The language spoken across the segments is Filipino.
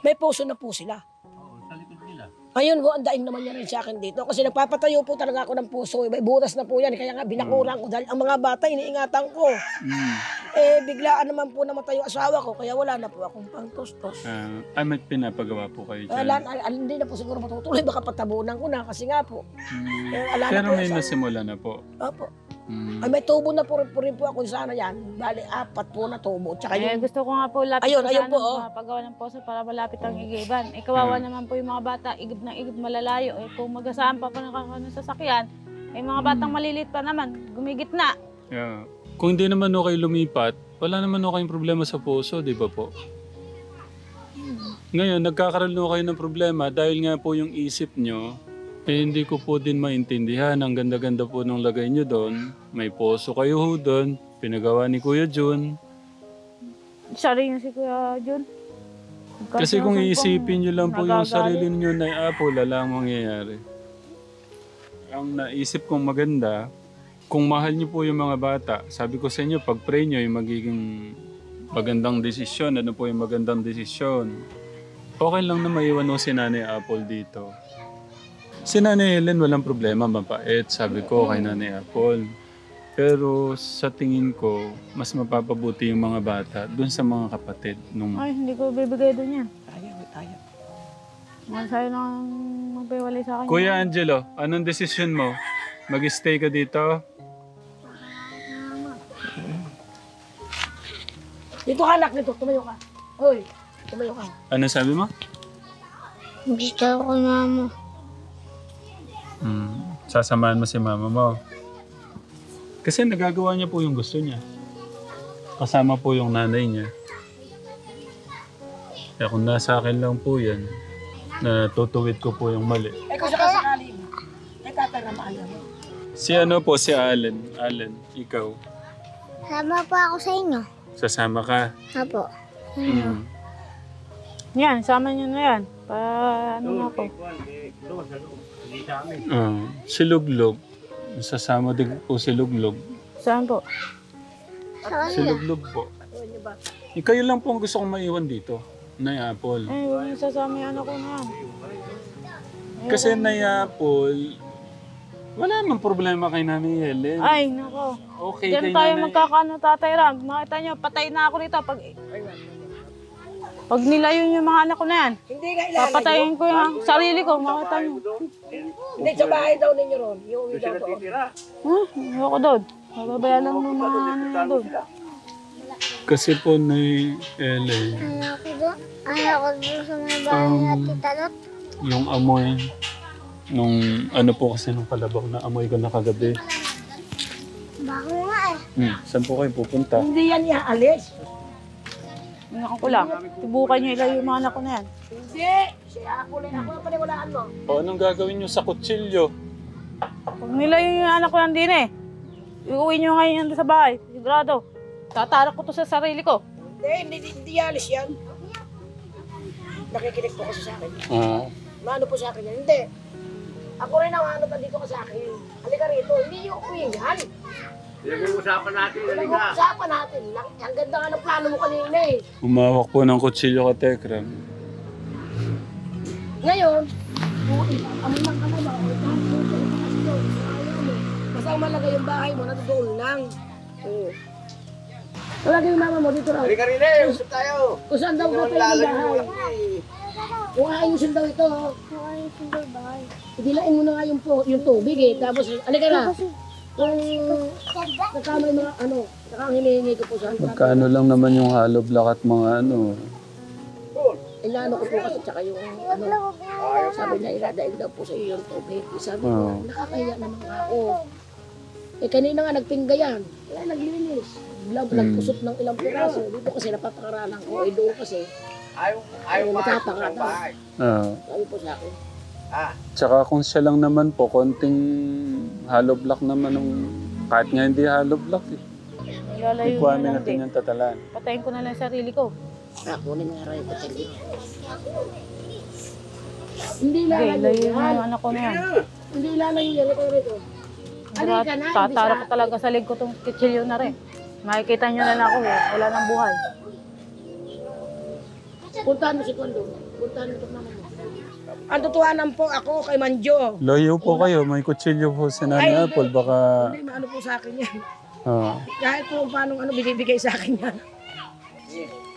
May puso na po sila. Oo, sa likod nila. Ayun ho, ang daing naman niya rin sa akin dito. Kasi nagpapatayo po talaga ako ng puso. May butas na po yan. Kaya nga binakuran ko. Dahil ang mga bata, iniingatan ko. Biglaan naman po namatay yung asawa ko. Kaya wala na po akong pangtustos. May pinapagawa po kayo dyan? Hindi na po siguro matutuloy. Baka patabunan ko na. Kasi nga po. Pero may nasimula na po? Opo. Ay, may tubo na po rin po ako sana yan. Bali, 4 po na tubo. Tsaka gusto ko nga po lapit ayun po, paggawa ng poso para malapit ang igiban. Kawawa naman po yung mga bata, igib na igib malalayo. Kung mag-asaan pa ng sasakyan, mga batang malilit pa naman, gumigit na. Yeah. Kung hindi naman kayo lumipat, wala naman kayong problema sa puso, di ba po? Ngayon, nagkakaroon kayo ng problema dahil nga po yung isip nyo, hindi ko po din maintindihan. Ang ganda-ganda po nung lagay nyo doon. May poso kayo ho doon. Pinagawa ni Kuya Jun. Sorry na si Kuya Jun. Kasi kung iisipin nyo lang po yung sarili nyo na Apple, wala ang mangyayari. Ang naisip kong maganda, kung mahal nyo po yung mga bata, sabi ko sa inyo, pag-pray nyo yung magiging magandang desisyon. Ano po yung magandang desisyon? Okay lang na maiwan ho si Nanay Apple dito. Si Nanay Helen walang problema, mapait, sabi ko kay Nanay Apple. Pero sa tingin ko, mas mapapabuti yung mga bata dun sa mga kapatid. Ay, hindi ko bibigay dun yan. Ayaw. Sa'yo nang magpiwalay sa akin. Kuya Angelo, anong desisyon mo? Mag-stay ka dito? Dito ka anak, dito. Tumayo ka. Hoy, tumayo ka. Ano sabi mo? Gusto ko mama. Sasamahan mo si mama mo. Kasi nagagawa niya po yung gusto niya. Kasama po yung nanay niya. Kaya kung nasa akin lang po yan, natutuwid ko po yung mali. Kung sakasakali mo, tatay na maalam mo. Si ano po, si Allen. Allen, ikaw. Sama pa ako sa inyo. Sasama ka. Apo. Yan, sama niyo na yan. Ano na ako. Si Luglog. Sasama din po si Luglog. Saan po? Si Luglog po. Kayo lang po ang gusto kong maiwan dito. Nay Apple. Huwag niyo sasama yung anak ko na yan. Kasi Nay Apple, wala namang problema kay Nanay Helen. Ay, nako. Okay Diyan kay tayo Nanay. magkakaano, Tatay Ram. Makita niyo, patay na ako rito. Pag nilayo yung mga anak ko na yan, Hindi nga ilalayo. papatayin ko yung sarili ko. Makita niyo. Hindi, sa bahay daw ninyo ron. Yung uwi daw doon. Ayoko doon. Mababayan lang ng mga ano na doon. Kasi po Nay Helen, Ayaw ko doon sa may bahay at Tita Lot. yung amoy, nung ano po kasi nung kalabaw na amoy ko na kagabi. Bako nga eh. Saan po kayo pupunta? Hindi yan iaalis. Ngayon ko lang. Subukan niyo ilayo yung mga anak ko na yan. Hindi. Siya ako lang. Ako ang paniwalaan mo. O anong gagawin nyo sa kutsilyo? Pag nilayo yung anak ko yan din iuwi niyo ngayon yan doon sa bahay. Sigurado. Tatarak ko to sa sarili ko. Hindi alis yan. Nakikinig po kasi sa akin. Maano po sa akin yan? Hindi. Ako rin ang ano dito ka sa akin. Halika rito. Hindi yung uwi yan. Pinag-uusapan natin, halika. Pinag-uusapan natin. Ang ganda nga ng plano mo kanina eh. Umawak po ng kutsilyo ka, Tekram. Ngayon, ang lang ka naman. Basta ang malagay yung bahay mo, natutuol lang. Oo. Lagi yung mama mo dito raw. Halika rin usap tayo. Kung saan daw ka tayo yung bahay. Kung ayusin daw ito, Ayusin daw bahay. idilain mo na nga yung tubig eh. Tapos, alika na. Kung nakama yung mga nakanghilingi ko po sa Magkano lang naman yung hollow block at mga ano. Ilano ko po kasi tsaka yung sabi niya iladaig daw po sa iyo yung tubig. Sabi ko, nakakahiya naman nga ako. Kanina nga nagpingga yan. Kaya naglinis. Nagpusot ng ilang piraso. Dito kasi napapakaralan ko. Doon kasi Ayaw matapakaralan. Sabi po sa akin. Tsaka kung siya lang naman po, konting hollow block naman ng kahit nga hindi hollow block eh. Ilalayo Ikuha na lang natin din. yung tatalan. Patayin ko na lang sarili ko. Kunin nga rin yung patili. Hindi Hindi, lalayo ilayo yan. na yung anak ko na yan. Hindi lalayo yan. Ito rito. Alika na. Tatara ko talaga sa leg ko itong kitsilyo na rin. Makikita nyo na lang ako, wala nang buhay. Puntahan mo si Kondo. Puntahan mo ito mama mo. Ang totohanan po ako kay Manjo. Loyo po kayo, may kutsilyo po si Nanay Apple, baka... Hindi, maano po sa akin yan. Ah. Kahit po paano binibigay sa akin yan.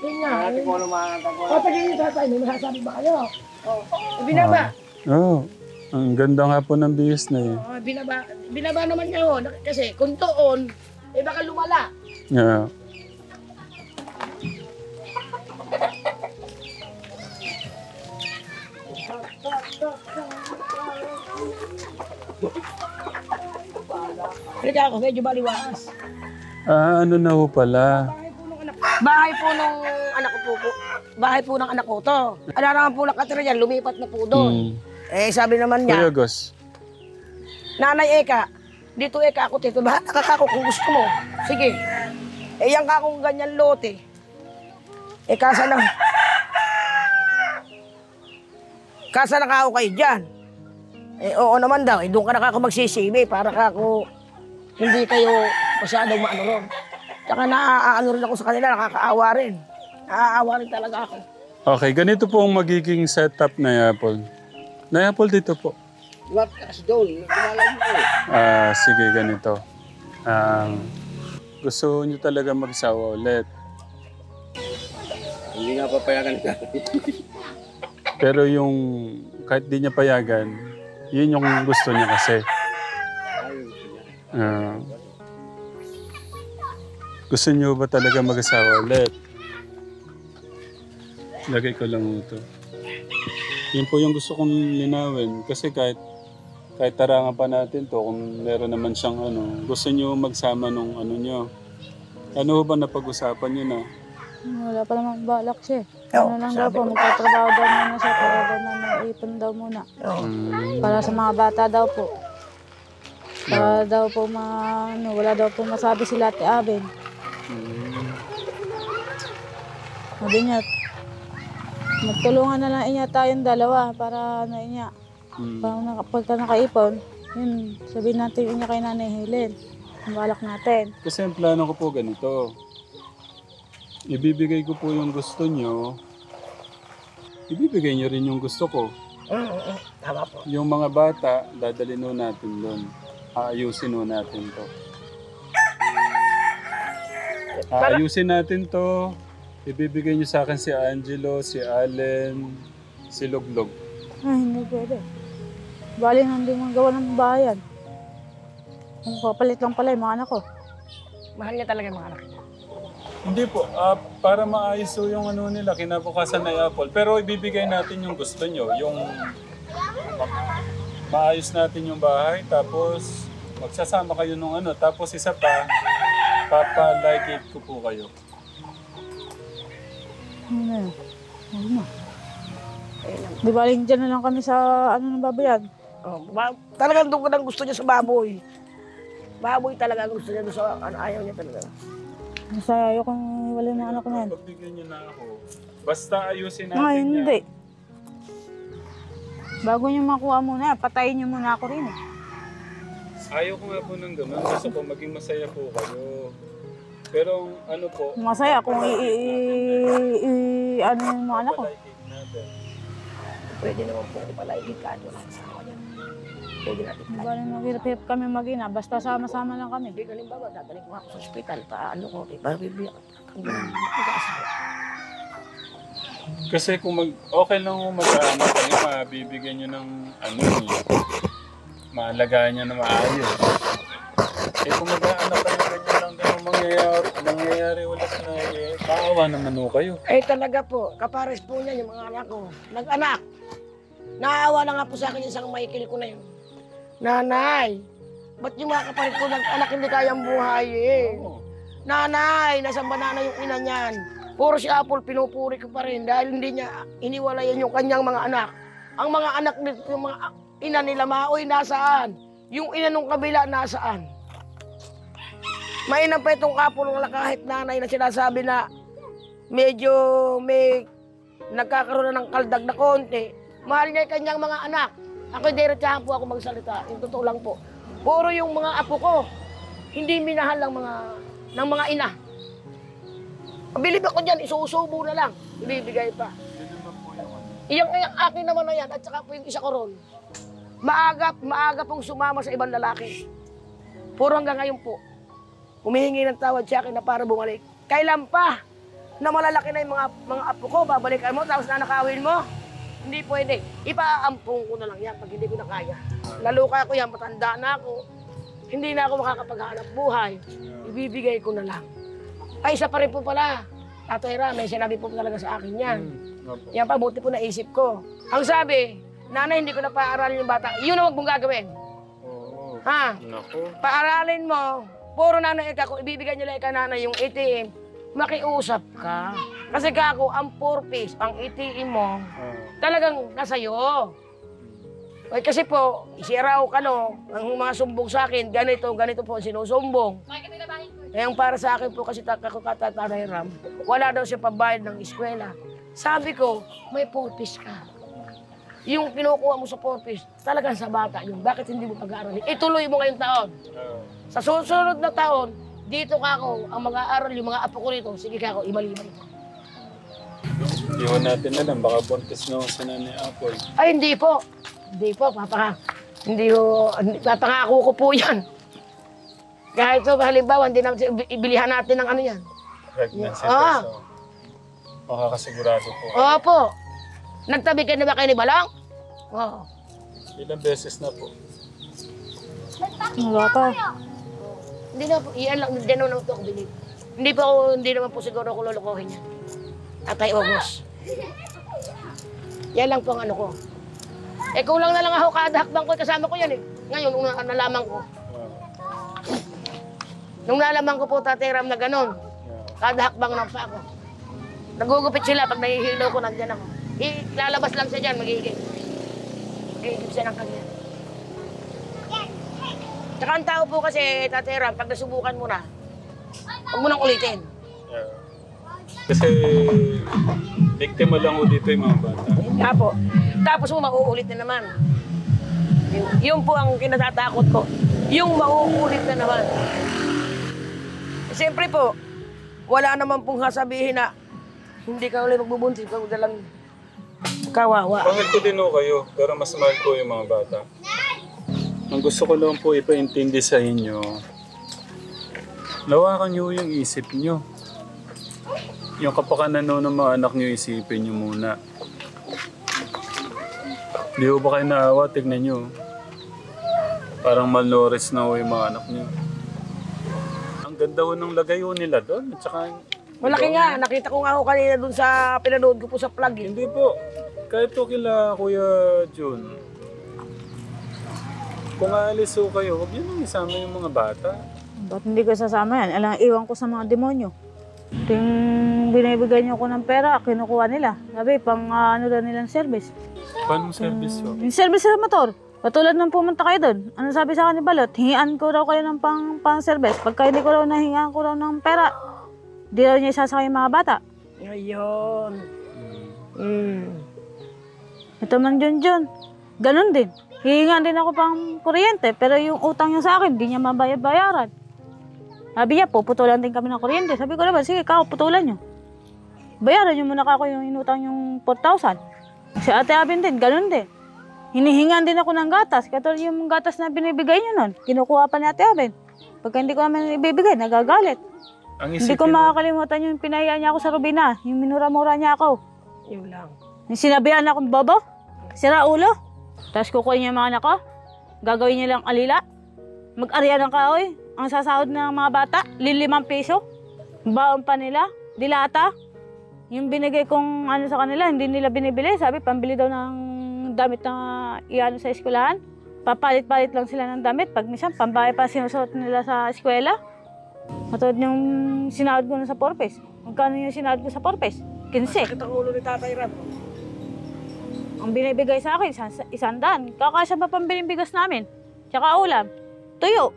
Yun nga. Dati ko ano mga tagwa. O, pagin niyo tatay, may masasabi ba kayo? Binaba. Oo. Ang ganda nga po ng bihis na yun. Binaba naman niya ho. Kasi kung doon, baka lumala. Yeah. Kaya ako, medyo baliwaas. Ah, ano na ho pala? Bahay po nung anak ko po. Bahay po ng anak ko to. Ano naman po nakatira yan, lumipat na po doon. Sabi naman Kuya niya, Gus. Nanay Eka, dito Eka ako tito, bahala ka kako kung gusto mo. Sige. Yan ka kung ganyan lote. Kasa lang. Kasa na ako kayo dyan. Oo naman daw, doon ka na kako magsisibi para kako hindi kayo masyadong maano ron. Tsaka naaano rin ako sa kanila, nakakaawa rin. Naaawa rin talaga ako. Okay, ganito po ang magiging setup na Apple. Na Apple dito po. Diba kasi doon, kumalag mo eh. Sige, ganito. Gusto niyo talaga magsawa ulit. Hindi nga papayagan ka. Pero yung kahit di niya payagan, yun yung gusto niya kasi. Gusto niyo ba talaga mag-asawa ulit? Lagay ko lang ito. Yun po yung gusto kong linawin. Kasi kahit tarangan pa natin to, kung meron naman siyang gusto niyo magsama nung niyo. Ano ba napag-usapan niyo na? Wala pa naman balak siya. Ano lang daw po, magtatrabaho daw muna siya para daw naipon daw muna. Para sa mga bata daw po. Para daw po wala daw po masabi sila Ate Aben. Sabi niya, magtulungan na lang niya tayong dalawa para niya. Para pagka nakaipon, yun, sabihin natin niya kay Nanay Helen. Ang balak natin. Kasi ang plano ko po ganito. Ibibigay ko po yung gusto nyo. Ibibigay nyo rin yung gusto ko. Tama po. Yung mga bata, dadalhin natin doon. Aayusin natin to. Aayusin natin to. Ibibigay nyo sa akin si Angelo, si Allen, si Luglog. Ay, hindi pwede. Bali hindi mo gawa ng bayan. Kung papalit lang pala yung mga anak ko. Mahal niya talaga yung mga anak niya. Hindi po, para maayos po yung nila, kinabukasan na Apple. Pero ibibigay natin yung gusto nyo, yung maayos natin yung bahay, tapos magsasama kayo nung tapos isa pa, papalagate ko po kayo. Ano na? Di ba dyan na lang kami sa ng babayan? Talagang doon ko lang gusto niya sa baboy. Baboy talaga gusto niya doon sa ayaw niya talaga. Masaya ayoko kung wala yung mga anak ko na yan. Pagbigyan nyo na ako. Basta ayusin natin Ay, hindi. yan. Bago niyo makuha muna, patayin niyo muna ako rin. Ayaw ko nga po ng gano'n. Gusto ko maging masaya po kayo. Pero po, Masaya kung ano yung mga anak ko. palagate natin. Pwede naman po pala ilikado lang sa ako niya. Pwede natin Di ba rin maghirap-hirap kami mag-ina, basta sama-sama lang kami. Hindi halimbawa, dadalhin ko ako sa ospital, ko, para bibigyan ang mag-aasawa. Kasi kung okay lang kung mag-anak kayo, mabibigyan nyo ng maalagaan nyo na maayos. Kung mag-anak kayo, ganyan lang din ang mangyayari ulit na maawa naman kayo. Talaga po, kapares po niya yung mga anak ko. Nag-anak. Naawa na nga po sa akin isang maikil ko na yun. Nanay, ba't yung mga kapares ko nag-anak hindi kayang buhayin? Nanay, nasan ba nanay yung ina niyan? Puro si Apple, pinupuri ko pa rin dahil hindi niya iniwalayan yung kanyang mga anak. Ang mga anak nito, yung mga ina nila, Maoy, nasaan? Yung ina nung kabila, nasaan? Mainam pa itong Apple wala kahit nanay na sinasabi na medyo may nagkakaroon na ng kaldag na konti. Mahal niya yung kanyang mga anak. Ako diretsahan po ako magsalita. Yung totoo lang po. Puro yung mga apo ko, hindi minahal ng mga ina. Mabilib ako dyan, isusubo na lang. Ibibigay pa. Yun naman po yung Iyang akin naman na yan at saka po yung isa ko ron. Maaga pong sumama sa ibang lalaki. Puro hanggang ngayon po. Humihingi ng tawad sa akin na para bumalik. Kailan pa na malalaki na yung mga apo ko, babalikan mo tapos nanakawin mo? Hindi pwede. Ipaampong ko na lang yan pag hindi ko na kaya. Laluka ko yan, matanda na ako. Hindi na ako makakapaghanap buhay. Ibibigay ko na lang. Ay, isa pa rin po pala. Tatay Ram, may sinabi po talaga sa akin yan. Yan pa, buti po naisip ko. Ang sabi, nanay, hindi ko na paaralin yung bata. Yun ang huwag mong gagawin. Oo. Ha? Naku. Paaralin mo. Puro nanay ka, kung ibibigay nila ika nanay yung ATM, makiusap ka. Kasi kako, ang purpose, ang ATM mo, talagang nasa'yo. Ay, kasi po, isiraw ka no, ang mga sumbong sa akin, ganito po sinusumbong. Kaya para sa akin po kasi Tatay Ram, wala daw siya pambayad ng eskwela. Sabi ko, may purpose ka. Yung kinukuha mo sa purpose, talagang sa bata yun. Bakit hindi mo pag-aaralin? Ituloy mo ngayong taon. Sa susunod na taon, dito kako, ang mag-aaral, yung mga apo ko rito, sige kako, imaliman ito. Iwan natin na lang, baka buntis na ako sa Nanay Apple. Ay, hindi po. Hindi po, papangako ko po yan. Kahit so, halimbawa, hindi naman ibilihan natin ng ano yan. Pregnancy Ah. test. Makakasigurado po. Opo. Nagtabi ka na ba kayo ni Balang? Oo. Ilang beses na po. Wala pa. Hindi na po, iyan lang, hindi naman ako bilib. Hindi naman po siguro ako lulukohin yan. Tatay August. Yan lang po ang ano ko. Eh kulang na lang ako, kada hakbang ko, kasama ko yan eh. Ngayon, nung nalaman ko. Nung nalaman ko po, Tatay Ram, na gano'n. Kada hakbang ng pa ako. Nagugupit sila pag nahihilaw ko, nandyan ako. Lalabas lang siya dyan, magiging. Magiging siya ng kanya. Tsaka ang tao po kasi, Tatay Ram, pag nasubukan mo na, huwag mo nang ulitin. Kasi biktima lang ko dito yung mga bata. Tapos mo, mauulit na naman. Yun po ang kinatatakot ko. Yung mauulit na naman. Siyempre po, wala naman pong sasabihin na hindi ka ulit magbubuntis, kung dalang kawawa. Mahal ko din ho kayo, pero mas mahal ko yung mga bata. Ang gusto ko lang po ipaintindi sa inyo, lawakan nyo yung isip nyo. Yung kapakanan ng mga anak nyo, isipin nyo muna. Di ho ba kayo naawa? Tignan nyo. Parang malnourished na ho yung mga anak nyo. Ang ganda ho ng lagay ho nila doon. At saka, Malaki nga, nakita ko nga ako kanina dun sa pinanood ko po sa plug. hindi po. Kahit po kila Kuya Jun. Kung aalis ho kayo, huwag yun ang isama yung mga bata. Ba't hindi ko sasama yan? Alang, iwan ko sa mga demonyo. Ting binibigay niyo ko ng pera, kinukuha nila. Sabi, pang ano daw nilang service. Paano service ho? Yung service sa motor. Patulad ng pumunta kayo doon. Ano sabi sa akin ni Balot? Hingian ko raw kayo ng pang-service. Pagka hindi ko raw nahingaan ko raw ng pera, di raw niya isasakay yung mga bata. Ngayon. Ito man John. Ganon din. Hihingaan din ako pang kuryente, pero yung utang niya sa akin, di niya mabayad-bayaran. Sabi niya, puputulan din kami ng kuryente. Sabi ko naman, sige, putulan niyo. Bayaran niyo muna ako yung inutang yung 4,000. Si Ate Abin din, ganon din. Hinihingan din ako ng gatas. Katulad yung gatas na binibigay niyo nun. Kinukuha pa ni Ate Abin. Pagka hindi ko naman ibibigay, nagagalit. Hindi ko makakalimutan yung pinahiya niya ako sa Rubina. Yung minura-mura niya ako. Yun lang. Yung sinabihan akong bobo, sira ulo. Tapos kukuha niya yung mga anak ko. Gagawin niya lang alila. Mag-ariya ng kahoy. Ang sasahod ng mga bata, 5 piso. Baon pa nila, dilata. Yung binigay kong ano sa kanila, hindi nila binibili. Sabi, pambili daw ng damit na iano sa eskwelahan. Papalit-palit lang sila ng damit. Pag minsan, pambahay pa sinusuot nila sa eskwela. Matulad yung sinahod ko na sa Porpes. Magkano yung sinahod ko sa Porpes? 15. Sakit ang ulo ni Tatay Ram. Ang binibigay sa akin, 100. Kakasya pa pambiling bigas namin. Tsaka ulam. Tuyo.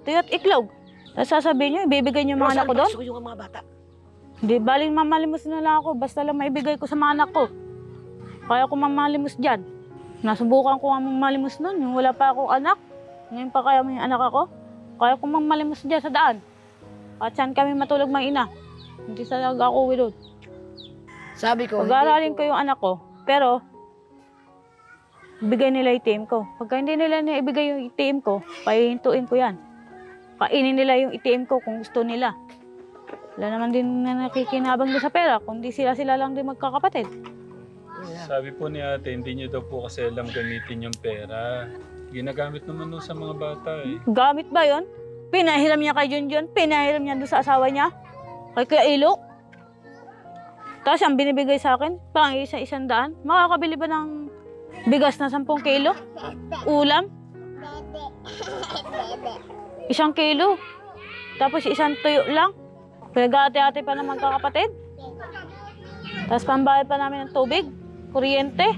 Tuyo at iklog. Tapos sasabihin nyo, ibibigay nyo yung mga anak ko doon? Gusto ko yung mga bata. Hindi, baling mamalimos na lang ako. Basta lang maibigay ko sa mga anak ko. Kaya ko mamalimos dyan. Nasubukan ko nga mamalimos nun. Yung wala pa akong anak. Ngayon pa kaya may anak ako. Kaya ko mamalimos dyan sa daan. At saan kami matulog mga ina. Hindi talaga ako uwi doon. Sabi ko, Pag-aaralin ko yung anak ko, Pero, bigay nila yung ATM ko. Pagka hindi nila ibigay yung ATM ko, pahihintuin ko yan. Kainin nila yung ATM ko kung gusto nila. Wala naman din na nakikinabang doon sa pera, kundi sila lang din magkakapatid. Sabi po ni ate, hindi niyo daw po kasi alam gamitin yung pera. Ginagamit naman nun sa mga bata eh. Gamit ba yon? Pinahiram niya kay Junjun, pinahiram niya doon sa asawa niya, kay Kuya Ilo. Tapos ang binibigay sa akin, pang 100. Makakabili ba ng bigas na 10 kilo? Ulam? 1 kilo. Tapos 1 tuyo lang. Pinag-ate-ate pa ng magkakapatid. Tapos pambayad pa namin ng tubig, kuryente.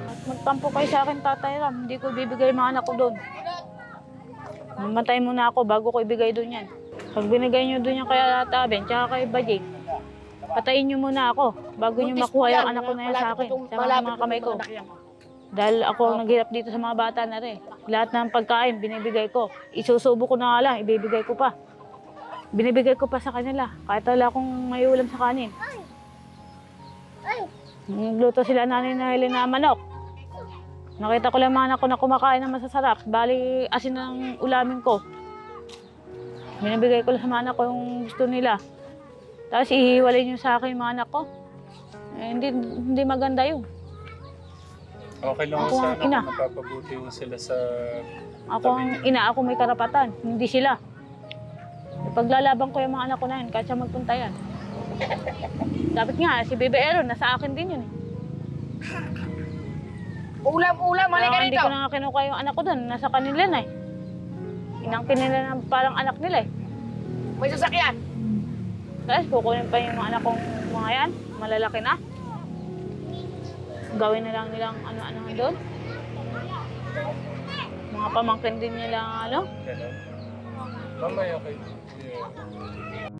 At magtampo kayo sa akin, Tatay Ram. Hindi ko ibibigay yung mga anak ko doon. Mamatay muna ako bago ko ibigay doon yan. Pag binigay nyo doon yan kay Taben, tsaka kay Bajik, patayin nyo muna ako bago nyo makuha yung anak ko na yan sa akin, sa mga kamay ko. Dahil ako ang naghirap dito sa mga bata na rin. Lahat ng pagkain, binibigay ko. Isusubo ko na nga lang, ibibigay ko pa. Binibigay ko pa sa kanila, kahit wala akong may ulam sa kanin. Nagluto sila nanay na hili na manok. Nakita ko lang mga anak ko na kumakain ng masasarap. Bali, asin ng ulamin ko. Binibigay ko lang sa mga anak ko yung gusto nila. Tapos ihiwalay nyo sa akin yung mga anak ko. Eh, hindi maganda yun. Okay lang Ako sa ang ina. anak, napapabuti mo sila sa... Ako ang ina, ako may karapatan, hindi sila. Paglalaban ko yung mga anak ko na yun, kahit siya magpunta yan. Dapat nga, si Bebe Aaron, nasa akin din yun eh. Ulam, malay ka Hindi rito. ko na nga kinukuha yung anak ko doon, nasa kanila na eh. Inangkin nila na parang anak nila eh. May sasakyan. Tapos kukunin pa yung mga anak kong mga yan, malalaki na. Gawin na lang nilang ano-ano doon. Mga pamangkin din nila ano. Mamaya okay. Yeah.